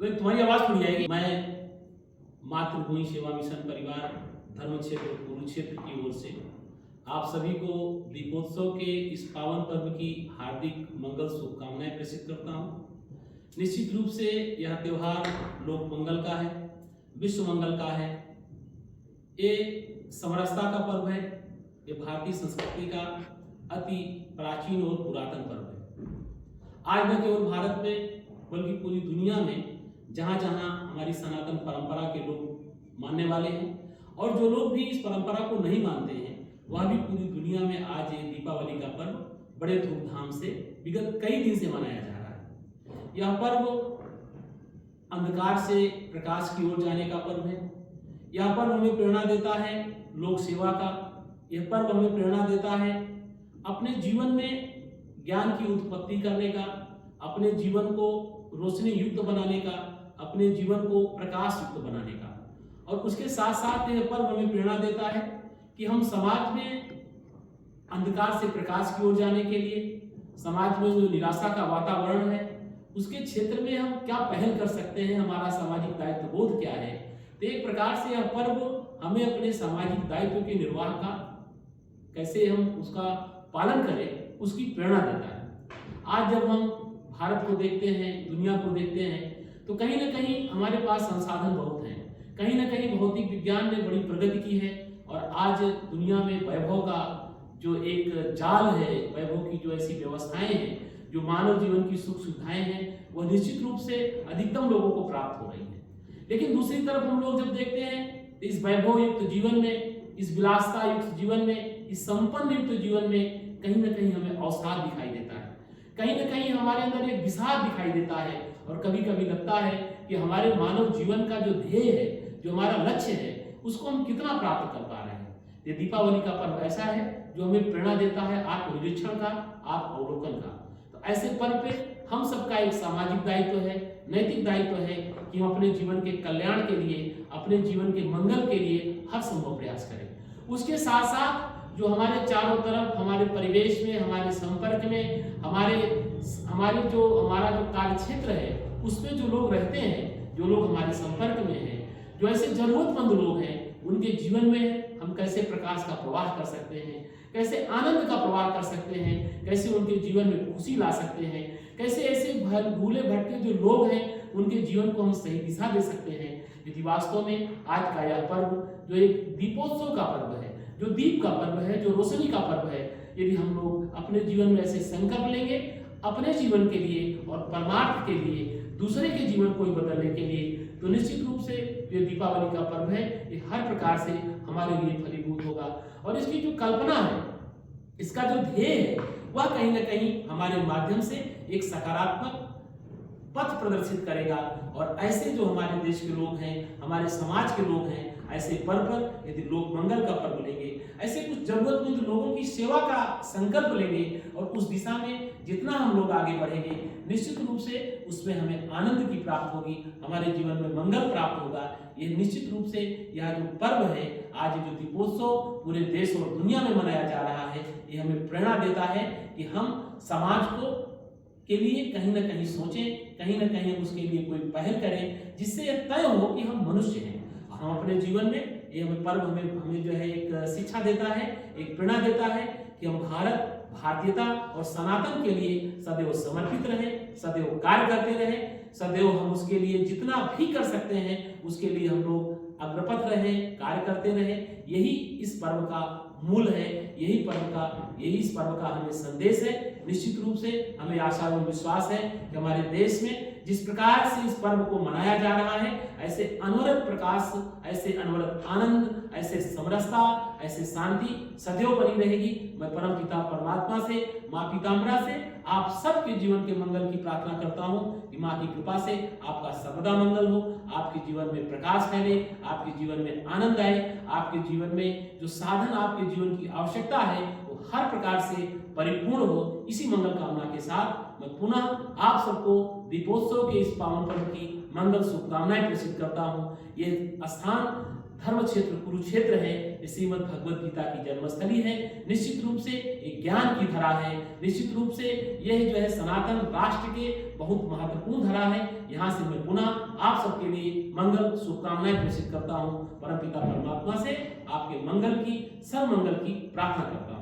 तुम्हारी आवाज थोड़ी आएगी। मैं मातृभूमि सेवा मिशन परिवार धर्म क्षेत्र कुरुक्षेत्र की ओर से आप सभी को दीपोत्सव के इस पावन पर्व की हार्दिक मंगल शुभकामनाएं प्रेषित करता हूं। निश्चित रूप से यह त्योहार लोक मंगल का है, विश्व मंगल का है। ये समरसता का पर्व है। ये भारतीय संस्कृति का अति प्राचीन और पुरातन पर्व है। आज न केवल भारत में बल्कि पूरी दुनिया में जहाँ जहाँ हमारी सनातन परंपरा के लोग मानने वाले हैं और जो लोग भी इस परंपरा को नहीं मानते हैं, वह भी पूरी दुनिया में आज ये दीपावली का पर्व बड़े धूमधाम से विगत कई दिन से मनाया जा रहा है। यह पर्व अंधकार से प्रकाश की ओर जाने का पर्व है। यह पर्व हमें प्रेरणा देता है लोक सेवा का। यह पर्व हमें प्रेरणा देता है अपने जीवन में ज्ञान की उत्पत्ति करने का, अपने जीवन को रोशनी युक्त बनाने का, अपने जीवन को प्रकाश युक्त बनाने का। और उसके साथ साथ यह पर्व हमें प्रेरणा देता है कि हम समाज में अंधकार से प्रकाश की ओर जाने के लिए, समाज में जो निराशा का वातावरण है उसके क्षेत्र में हम क्या पहल कर सकते हैं, हमारा सामाजिक दायित्व बोध क्या है। तो एक प्रकार से यह पर्व हमें अपने सामाजिक दायित्व के निर्वाह का कैसे हम उसका पालन करें उसकी प्रेरणा देता है। आज जब हम भारत को देखते हैं, दुनिया को देखते हैं, तो कहीं ना कहीं हमारे पास संसाधन बहुत हैं। कहीं ना कहीं भौतिक विज्ञान ने बड़ी प्रगति की है और आज दुनिया में वैभव का जो एक जाल है, वैभव की जो ऐसी व्यवस्थाएं हैं, जो मानव जीवन की सुख सुविधाएं हैं, वह निश्चित रूप से अधिकतम लोगों को प्राप्त हो रही है। लेकिन दूसरी तरफ हम लोग जब देखते हैं तो इस वैभव युक्त जीवन में, इस विलासता युक्त जीवन में, इस संपन्न युक्त जीवन में कहीं ना कहीं हमें अवसाद दिखाई देता है। कहीं ना कहीं हमारे अंदर एक विषाद दिखाई देता है और कभी कभी लगता है कि हमारे मानव जीवन का जो ध्येय है, जो हमारा लक्ष्य है, उसको हम कितना प्राप्त कर पा रहे हैं। ये दीपावली का पर्व ऐसा है जो हमें प्रेरणा देता है आत्मनिरीक्षण का, आत्म अवलोकन का। तो ऐसे पर्व पे हम सबका एक सामाजिक दायित्व है, नैतिक दायित्व है कि हम अपने जीवन के कल्याण के लिए, अपने जीवन के मंगल के लिए हर संभव प्रयास करें। उसके साथ साथ जो हमारे चारों तरफ, हमारे परिवेश में, हमारे संपर्क में, हमारा जो कार्य क्षेत्र है उसमें जो लोग रहते हैं, जो लोग हमारे संपर्क में हैं, जो ऐसे जरूरतमंद लोग हैं, उनके जीवन में हम कैसे प्रकाश का प्रवाह कर सकते हैं, कैसे आनंद का प्रवाह कर सकते हैं, कैसे उनके जीवन में खुशी ला सकते हैं, कैसे ऐसे भूले भटके जो लोग हैं उनके जीवन को हम सही दिशा दे सकते हैं। यदि वास्तव में आज का यह पर्व जो एक दीपोत्सव का पर्व है, जो दीप का पर्व है, जो रोशनी का पर्व है, यदि हम लोग अपने जीवन में ऐसे संकल्प लेंगे अपने जीवन के लिए और परमार्थ के लिए, दूसरे के जीवन को बदलने के लिए, तो निश्चित रूप से जो दीपावली का पर्व है ये हर प्रकार से हमारे लिए फलीभूत होगा। और इसकी जो कल्पना है, इसका जो ध्येय है, वह कहीं ना कहीं हमारे माध्यम से एक सकारात्मक पथ प्रदर्शित करेगा। और ऐसे जो हमारे देश के लोग हैं, हमारे समाज के लोग हैं, ऐसे पर्व पर यदि लोक मंगल का पर्व लेंगे, ऐसे कुछ जरूरतमंद लोगों की सेवा का संकल्प लेंगे और उस दिशा में जितना हम लोग आगे बढ़ेंगे, निश्चित रूप से उसमें हमें आनंद की प्राप्त होगी, हमारे जीवन में मंगल प्राप्त होगा। ये निश्चित रूप से यह जो पर्व है, आज जो दीपोत्सव पूरे देश और दुनिया में मनाया जा रहा है, ये हमें प्रेरणा देता है कि हम समाज को के लिए कहीं ना कहीं सोचें, कहीं ना कहीं उसके लिए कोई पहल करें, जिससे यह तय हो कि हम मनुष्य हैं। हम अपने जीवन में ये हमें पर्व हमें जो है एक शिक्षा देता है, एक प्रेरणा देता है कि हम भारतीयता और सनातन के लिए सदैव समर्पित रहें, सदैव कार्य करते रहें, सदैव हम उसके लिए जितना भी कर सकते हैं उसके लिए हम लोग अग्रपथ रहें, कार्य करते रहें। यही इस पर्व का मूल है, यही इस पर्व का हमें संदेश है। निश्चित रूप से हमें आशा और विश्वास है कि हमारे देश में जिस प्रकार से इस पर्व को मनाया जा रहा है, ऐसे अनवरत प्रकाश, ऐसे अनवरत आनंद, ऐसे समरसता, ऐसे शांति सदैव बनी रहेगी। मैं परम पिता परमात्मा से, माँ पीताम्बरा से आप सबके जीवन के मंगल की प्रार्थना करता हूँ कि माँ की कृपा से आपका सर्वदा मंगल हो, आपके जीवन में प्रकाश फैले, आपके जीवन में आनंद आए, आपके जीवन में जो साधन आपके जीवन की आवश्यकता है वो हर प्रकार से परिपूर्ण हो। इसी मंगल कामना के साथ मैं पुनः आप सबको दीपोत्सव के इस पावन पर्व की मंगल शुभकामनाएं प्रेषित करता हूँ। ये स्थान धर्म क्षेत्र कुरुक्षेत्र है, श्रीमद् भगवद गीता की जन्मस्थली है। निश्चित रूप से एक ज्ञान की धरा है, निश्चित रूप से यह जो है सनातन राष्ट्र के बहुत महत्वपूर्ण धरा है। यहाँ से मैं पुनः आप सबके लिए मंगल शुभकामनाएं प्रेषित करता हूं। परमपिता परमात्मा से आपके मंगल की, सर्वमंगल की प्रार्थना करता हूं।